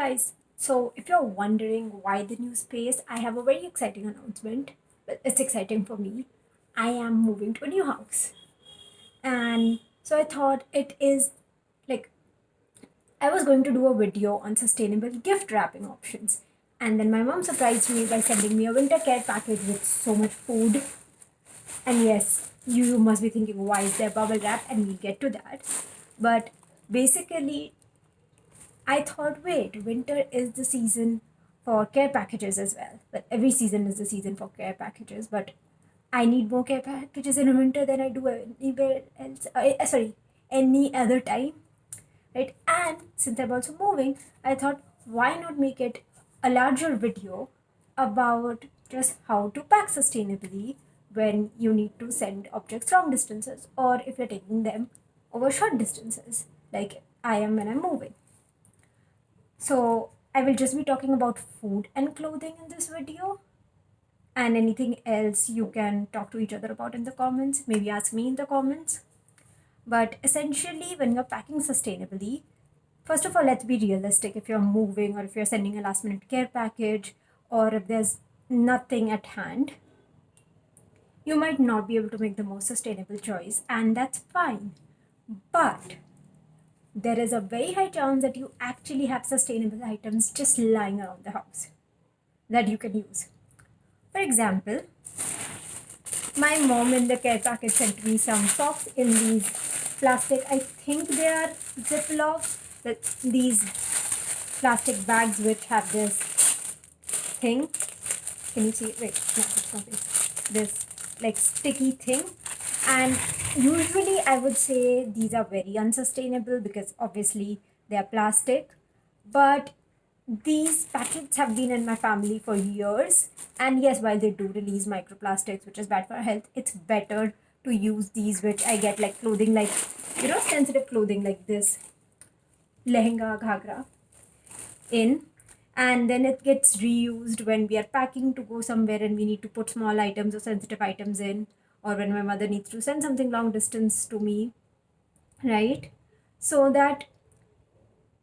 guys, so if you're wondering why the new space, I have a very exciting announcement. Well, it's exciting for me. I am moving to a new house. And so I thought it is like I was going to do a video on sustainable gift wrapping options. And then my mom surprised me by sending me a winter care package with so much food. And yes, you must be thinking, why is there bubble wrap? And we'll get to that. But basically, I thought, wait, winter is the season for care packages as well. But every season is the season for care packages. But I need more care packages in winter than I do anywhere else. Sorry, any other time, right? And since I'm also moving, I thought, why not make it a larger video about just how to pack sustainably when you need to send objects long distances or if you're taking them over short distances, like I am when I'm moving. So I will just be talking about food and clothing in this video. And anything else you can talk to each other about in the comments. Maybe ask me in the comments. But essentially, when you're packing sustainably, first of all, let's be realistic. If you're moving or if you're sending a last minute care package or if there's nothing at hand, you might not be able to make the most sustainable choice, and that's fine. But there is a very high chance that you actually have sustainable items just lying around the house that you can use. For example, my mom in the care package sent me some socks in these plastic, I think they are Ziplocs, these plastic bags which have this thing. Can you see it? Wait, no, it's not this like sticky thing. And usually I would say these are very unsustainable because obviously they are plastic. But these packets have been in my family for years. And yes, while they do release microplastics, which is bad for our health, it's better to use these, which I get like clothing, like, sensitive clothing like this lehenga, ghagra in. And then it gets reused when we are packing to go somewhere and we need to put small items or sensitive items in, or when my mother needs to send something long distance to me, right? So that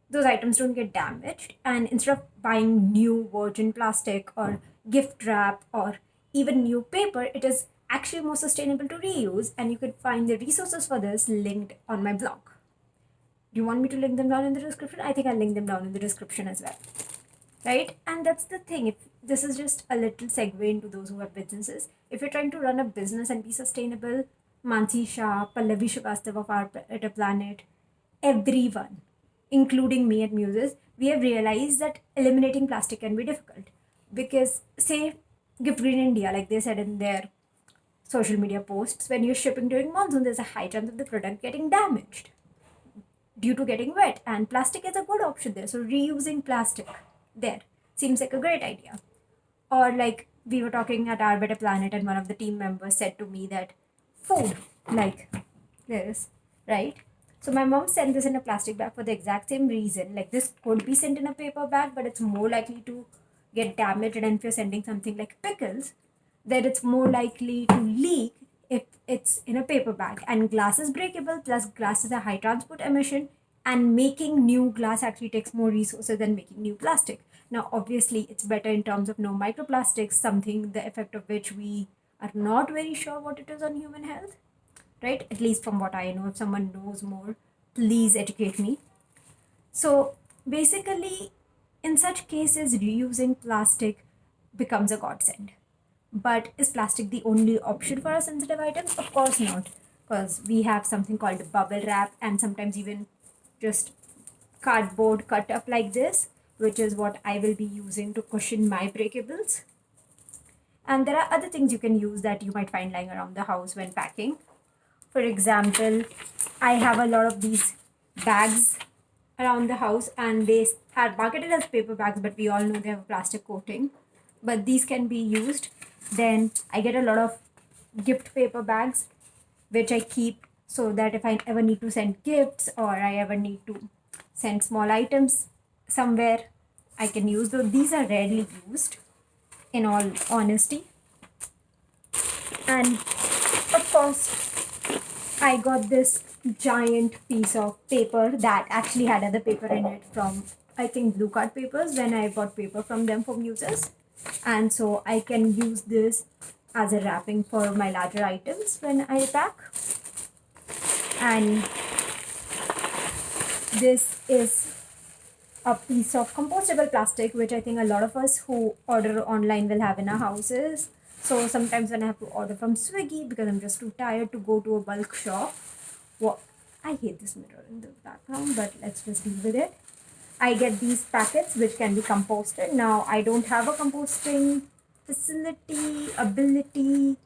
those items don't get damaged. And instead of buying new virgin plastic or gift wrap or even new paper, it is actually more sustainable to reuse. And you could find the resources for this linked on my blog. Do you want me to link them down in the description? I think I'll link them down in the description as well, right? And that's the thing. If this is just a little segue into those who have businesses, if you're trying to run a business and be sustainable, Mansi Shah, Pallavi Shrivastava of Our Better Planet, everyone, including me at Muses, we have realized that eliminating plastic can be difficult. Because, say, Gift Green India, like they said in their social media posts, when you're shipping during monsoon, there's a high chance of the product getting damaged due to getting wet, and plastic is a good option there. So reusing plastic there seems like a great idea. Or like we were talking at Our Better Planet, and one of the team members said to me that food like this, right? So my mom sent this in a plastic bag for the exact same reason. Like this could be sent in a paper bag, but it's more likely to get damaged. And if you're sending something like pickles, then it's more likely to leak if it's in a paper bag. And glass is breakable, plus glass is a high transport emission, and making new glass actually takes more resources than making new plastic. Now, obviously, it's better in terms of no microplastics, something the effect of which we are not very sure what it is on human health, right? At least from what I know. If someone knows more, please educate me. So basically, in such cases, reusing plastic becomes a godsend. But is plastic the only option for our sensitive items? Of course not, because we have something called bubble wrap and sometimes even just cardboard cut up like this, which is what I will be using to cushion my breakables. And there are other things you can use that you might find lying around the house when packing. For example, I have a lot of these bags around the house, and they are marketed as paper bags, but we all know they have a plastic coating. But these can be used. Then I get a lot of gift paper bags, which I keep so that if I ever need to send gifts or I ever need to send small items somewhere, I can use those. These are rarely used, in all honesty. And of course, I got this giant piece of paper that actually had other paper in it from I think, blue card papers when I bought paper from them for Muses. And so I can use this as a wrapping for my larger items when I pack. And this is a piece of compostable plastic, which I think a lot of us who order online will have in our houses. So sometimes when I have to order from Swiggy because I'm just too tired to go to a bulk shop, well, I hate this mirror in the background, but let's just deal with it. I get these packets which can be composted. Now, I don't have a composting ability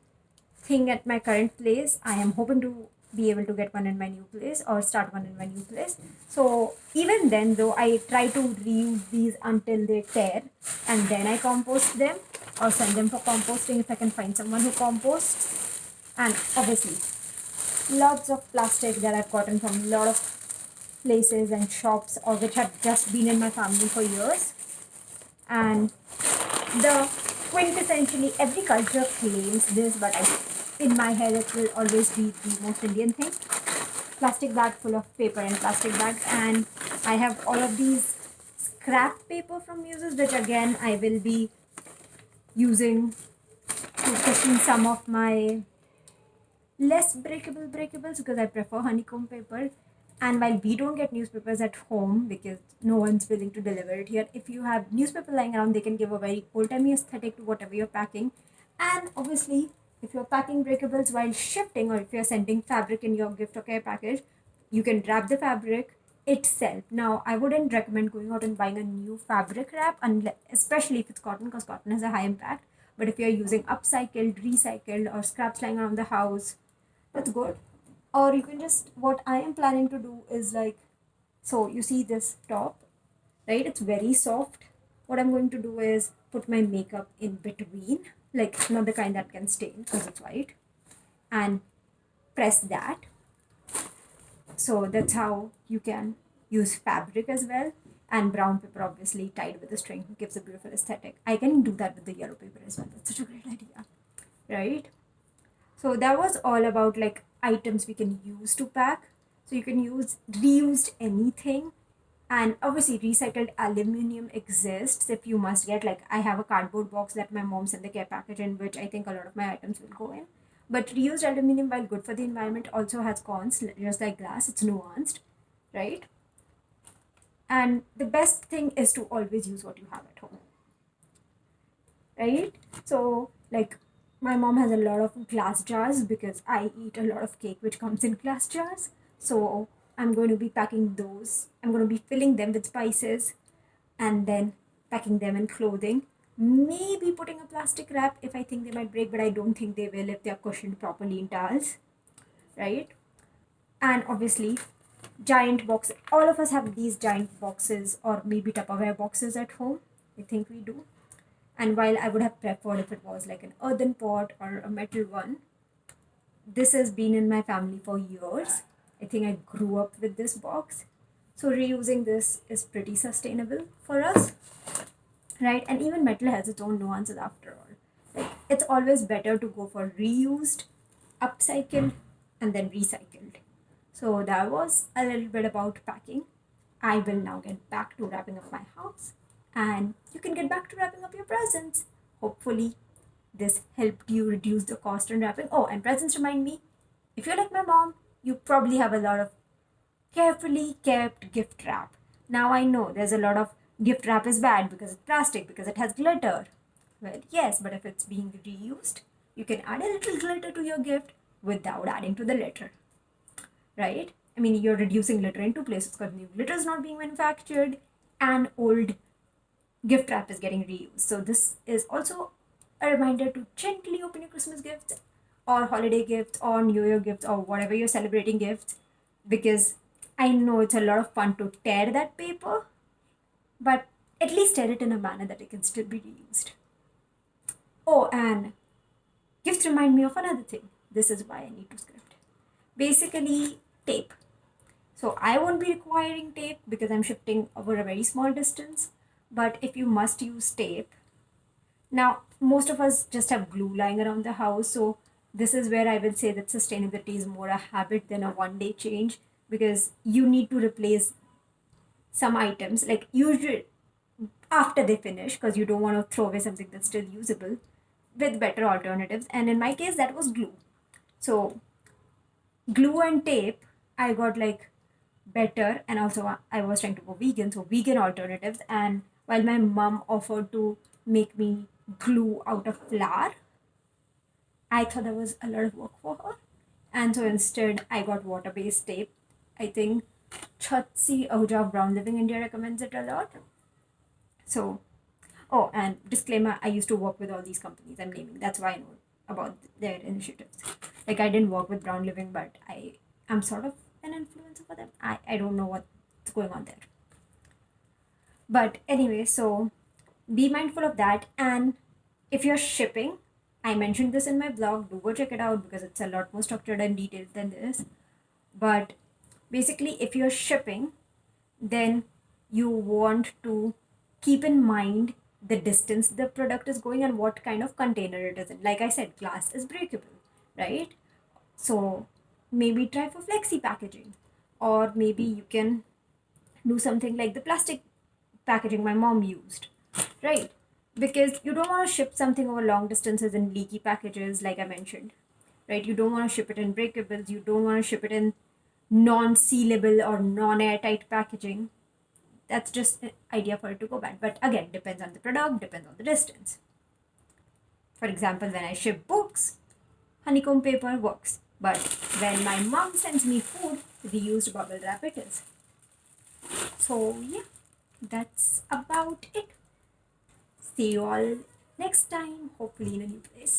thing at my current place. I am hoping to be able to get one in my new place or start one in my new place. So even then, though, I try to reuse these until they tear, and then I compost them or send them for composting if I can find someone who composts. And obviously, lots of plastic that I've gotten from a lot of places and shops or which have just been in my family for years. And the quintessentially every culture claims this, but in my head it will always be the most Indian thing. Plastic bag full of paper and plastic bags, and I have all of these scrap paper from Muses, which again I will be using to cushion some of my less breakables because I prefer honeycomb paper. And while we don't get newspapers at home because no one's willing to deliver it here, if you have newspaper lying around, they can give a very old-timey aesthetic to whatever you're packing. And obviously, if you're packing breakables while shifting or if you're sending fabric in your gift or care package, you can wrap the fabric itself. Now, I wouldn't recommend going out and buying a new fabric wrap, unless, especially if it's cotton, because cotton has a high impact. But if you're using upcycled, recycled, or scraps lying around the house, that's good. Or you can just, what I am planning to do is like, so you see this top, right? It's very soft. What I'm going to do is put my makeup in between, like not the kind that can stain because it's white, and press that. So that's how you can use fabric as well. And brown paper, obviously tied with a string, gives a beautiful aesthetic. I can do that with the yellow paper as well. That's such a great idea, right? So that was all about like items we can use to pack. So you can use reused anything, and obviously recycled aluminum exists if you must get, like, I have a cardboard box that my mom sent the care package in, which I think a lot of my items will go in. But reused aluminum, while good for the environment, also has cons, just like glass. It's nuanced, right? And the best thing is to always use what you have at home, right? So, like, my mom has a lot of glass jars because I eat a lot of cake which comes in glass jars. So, I'm going to be packing those. I'm going to be filling them with spices and then packing them in clothing. Maybe putting a plastic wrap if I think they might break, but I don't think they will if they're cushioned properly in towels, right? And obviously, giant boxes. All of us have these giant boxes or maybe Tupperware boxes at home. I think we do. And while I would have preferred if it was like an earthen pot or a metal one, this has been in my family for years. I think I grew up with this box. So reusing this is pretty sustainable for us, right? And even metal has its own nuances after all. Like, it's always better to go for reused, upcycled, and then recycled. So that was a little bit about packing. I will now get back to wrapping up my house, and you can get back to wrapping up your presents. Hopefully, this helped you reduce the cost in wrapping. Oh, and presents remind me, if you're like my mom, you probably have a lot of carefully kept gift wrap. Now I know there's a lot of gift wrap is bad because it's plastic, because it has glitter. Well, yes, but if it's being reused, you can add a little glitter to your gift without adding to the litter, right? I mean, you're reducing litter in two places because new glitter is not being manufactured and old gift wrap is getting reused. So, this is also a reminder to gently open your Christmas gifts or holiday gifts or New Year gifts or whatever you're celebrating gifts, because I know it's a lot of fun to tear that paper, but at least tear it in a manner that it can still be reused. Oh, and gifts remind me of another thing. This is why I need to script. Basically, tape. So I won't be requiring tape because I'm shifting over a very small distance. But if you must use tape, now most of us just have glue lying around the house. So this is where I will say that sustainability is more a habit than a one day change, because you need to replace some items, like usually after they finish, because you don't want to throw away something that's still usable, with better alternatives. And in my case, that was glue. So glue and tape, I got like better, and also I was trying to go vegan, so vegan alternatives. And while my mom offered to make me glue out of flour, I thought that was a lot of work for her. And so instead, I got water based tape. I think Chatsi Ahuja of Brown Living India recommends it a lot. So, oh, and disclaimer, I used to work with all these companies I'm naming. That's why I know about their initiatives. Like, I didn't work with Brown Living, but am sort of an influencer for them. I don't know what's going on there. But anyway, so be mindful of that. And if you're shipping, I mentioned this in my blog, do go check it out because it's a lot more structured and detailed than this. But basically, if you're shipping, then you want to keep in mind the distance the product is going and what kind of container it is in. Like I said, glass is breakable, right? So maybe try for flexi packaging, or maybe you can do something like the plastic packaging my mom used, right? Because you don't want to ship something over long distances in leaky packages, like I mentioned, right? You don't want to ship it in breakables, you don't want to ship it in non sealable or non airtight packaging. That's just an idea for it to go bad. But again, depends on the product, depends on the distance. For example, when I ship books, honeycomb paper works. But when my mom sends me food, reused bubble wrap it is. So yeah, that's about it. See you all next time, hopefully in a new place.